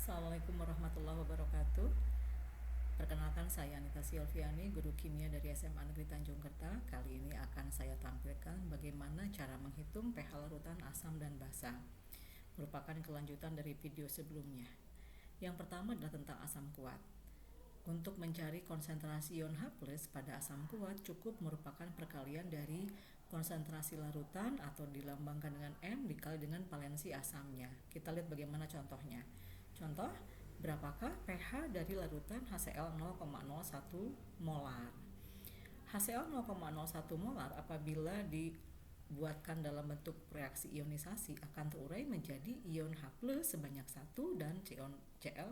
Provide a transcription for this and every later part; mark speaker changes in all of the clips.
Speaker 1: Assalamualaikum warahmatullahi wabarakatuh. Perkenalkan, saya Anita Silviani, guru kimia dari SMA Negeri Tanjung Kerta. Kali ini akan saya tampilkan bagaimana cara menghitung pH larutan asam dan basa. Merupakan kelanjutan dari video sebelumnya. Yang pertama adalah tentang asam kuat. Untuk mencari konsentrasi ion H+ pada asam kuat cukup merupakan perkalian dari konsentrasi larutan atau dilambangkan dengan M dikali dengan valensi asamnya. Kita lihat bagaimana contohnya. Contoh, berapakah pH dari larutan HCl 0,01 molar? HCl 0,01 molar apabila dibuatkan dalam bentuk reaksi ionisasi akan terurai menjadi ion H+ sebanyak 1 dan Cl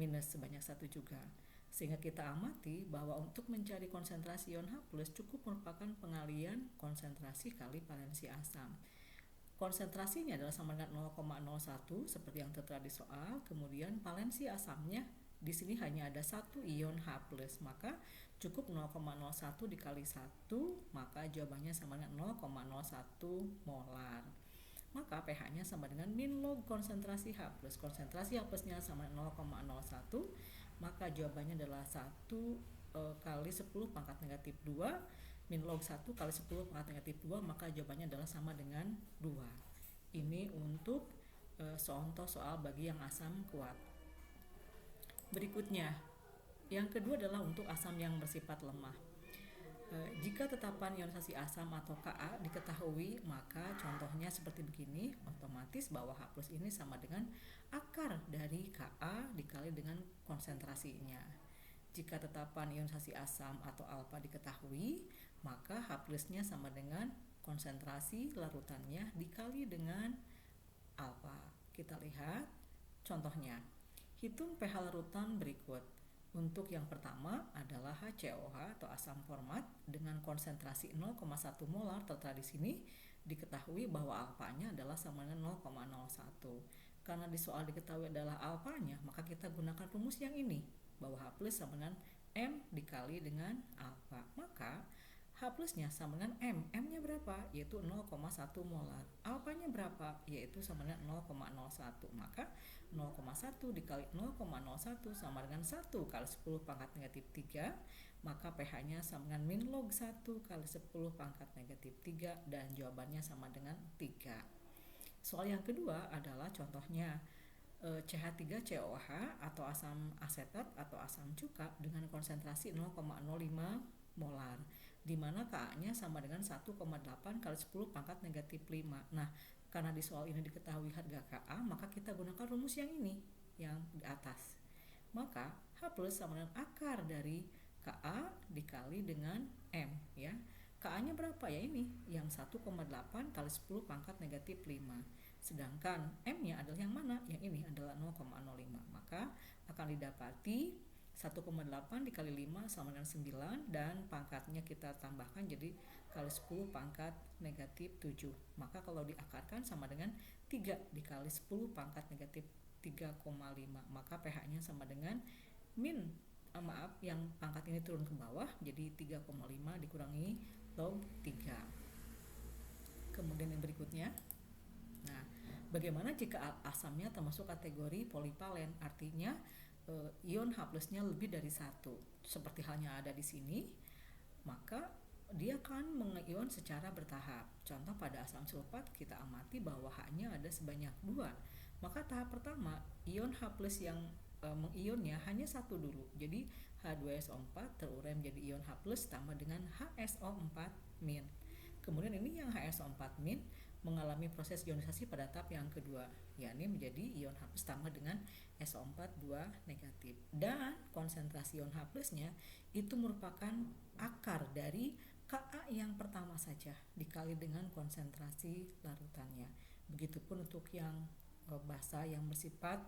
Speaker 1: minus sebanyak 1 juga. Sehingga kita amati bahwa untuk mencari konsentrasi ion H+ cukup merupakan pengalian konsentrasi kali valensi asam. Konsentrasinya adalah sama dengan 0,01 seperti yang tertera di soal. Kemudian valensi asamnya di sini hanya ada 1 ion H+, maka cukup 0,01 dikali 1, maka jawabannya sama dengan 0,01 molar. Maka pH-nya sama dengan min log konsentrasi H+. Konsentrasi H+-nya sama dengan 0,01, maka jawabannya adalah 1 kali 10 pangkat negatif 2 min log 1 kali 10 pangkat negatif 2, maka jawabannya adalah sama dengan 2. Ini untuk contoh soal bagi yang asam kuat. Berikutnya, yang kedua adalah untuk asam yang bersifat lemah. Jika tetapan ionisasi asam atau Ka diketahui, maka contohnya seperti begini, otomatis bahwa H+ ini sama dengan akar dari Ka dikali dengan konsentrasinya. Jika tetapan ionisasi asam atau alfa diketahui, maka H+-nya sama dengan konsentrasi larutannya dikali dengan alfa. Kita lihat contohnya. Hitung pH larutan berikut. Untuk yang pertama adalah HCOH atau asam format dengan konsentrasi 0,1 molar tertera di sini. Diketahui bahwa alfanya adalah sama dengan 0,01. Karena di soal diketahui adalah alfanya, maka kita gunakan rumus yang ini, bahwa H+ sama dengan M dikali dengan alfa. Maka H+-nya sama dengan M. M-nya berapa? Yaitu 0,1 molar. Alfanya berapa? Yaitu sama dengan 0,01. Maka 0,1 dikali 0,01 sama dengan 1 kali 10 pangkat negatif 3. Maka pH-nya sama dengan min log 1 kali 10 pangkat negatif 3. Dan jawabannya sama dengan 3. Soal yang kedua adalah contohnya CH3COH atau asam asetat atau asam cuka dengan konsentrasi 0,05 molar, di mana Ka-nya sama dengan 1,8 kali 10 pangkat negatif 5. Nah, karena di soal ini diketahui harga Ka, maka kita gunakan rumus yang ini, yang di atas. Maka H+ sama dengan akar dari Ka dikali dengan M, ya. Ka-nya berapa? Ya ini, yang 1,8 kali 10 pangkat negatif 5. Sedangkan M-nya adalah yang mana? Yang ini adalah 0,05. Maka akan didapati 1,8 dikali 5 sama dengan 9, dan pangkatnya kita tambahkan jadi kali 10 pangkat negatif 7. Maka kalau diakarkan sama dengan 3 dikali 10 pangkat negatif 3,5. Maka pH-nya sama dengan yang pangkat ini turun ke bawah jadi 3,5 dikurangi log 3. Kemudian yang berikutnya, nah, bagaimana jika asamnya termasuk kategori polivalen, artinya ion H+-nya lebih dari 1, seperti halnya ada di sini, maka dia akan mengion secara bertahap. Contoh pada asam sulfat kita amati bahwa H-nya ada sebanyak 2. Maka tahap pertama ion H+ yang mengionnya hanya 1 dulu. Jadi H2SO4 terurai menjadi ion H+ tambah dengan HSO4-. Kemudian ini yang HSO4- mengalami proses ionisasi pada tahap yang kedua, yakni menjadi ion H+ tambah dengan SO4 2 negatif. Dan konsentrasi ion H+-nya itu merupakan akar dari Ka yang pertama saja dikali dengan konsentrasi larutannya. Begitupun untuk yang basa yang bersifat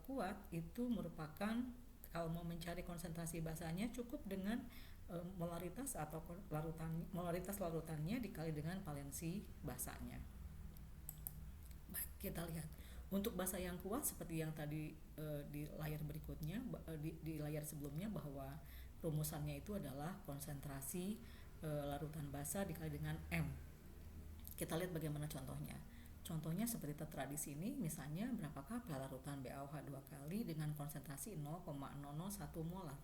Speaker 1: kuat itu merupakan, kalau mau mencari konsentrasi basanya cukup dengan molaritas atau molaritas larutannya dikali dengan valensi basanya. Baik, kita lihat untuk basa yang kuat seperti yang tadi di layar berikutnya, di layar sebelumnya, bahwa rumusannya itu adalah konsentrasi larutan basa dikali dengan M. Kita lihat bagaimana contohnya. Contohnya seperti tertera di sini, misalnya berapakah pH larutan BaOH 2 kali dengan konsentrasi 0,001 molar.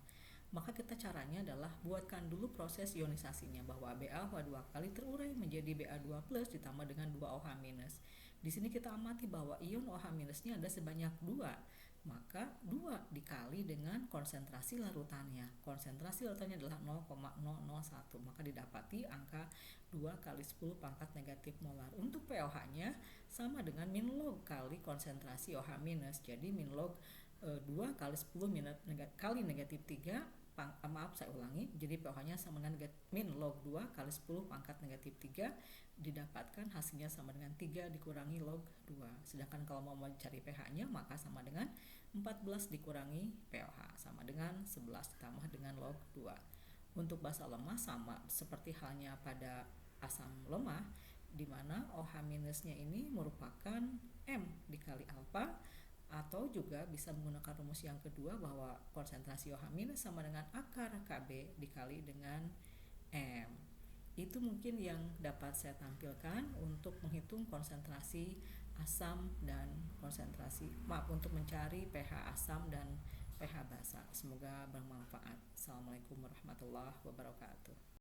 Speaker 1: Maka kita caranya adalah buatkan dulu proses ionisasinya, bahwa BaOH 2 kali terurai menjadi Ba2 plus ditambah dengan 2OH minus. Di sini kita amati bahwa ion OH minusnya ada sebanyak 2, maka 2 dikali dengan konsentrasi larutannya. Konsentrasi larutannya adalah 0,001, maka didapati angka 2 kali 10 pangkat negatif molar. Untuk pOH-nya sama dengan min log kali konsentrasi OH minus. Jadi min log 2 kali 10 kali negatif 3, saya ulangi, jadi pOH-nya sama dengan min log 2 kali 10 pangkat negatif 3, didapatkan hasilnya sama dengan 3 dikurangi log 2. Sedangkan kalau mau mencari pH-nya maka sama dengan 14 dikurangi pOH, sama dengan 11 ditambah dengan log 2. Untuk basa lemah sama seperti halnya pada asam lemah, di mana OH minusnya ini merupakan M dikali alfa, atau juga bisa menggunakan rumus yang kedua bahwa konsentrasi OH minus sama dengan akar Kb dikali dengan M. Itu mungkin yang dapat saya tampilkan untuk menghitung konsentrasi asam dan untuk mencari pH asam dan pH basa. Semoga bermanfaat. Assalamualaikum warahmatullahi wabarakatuh.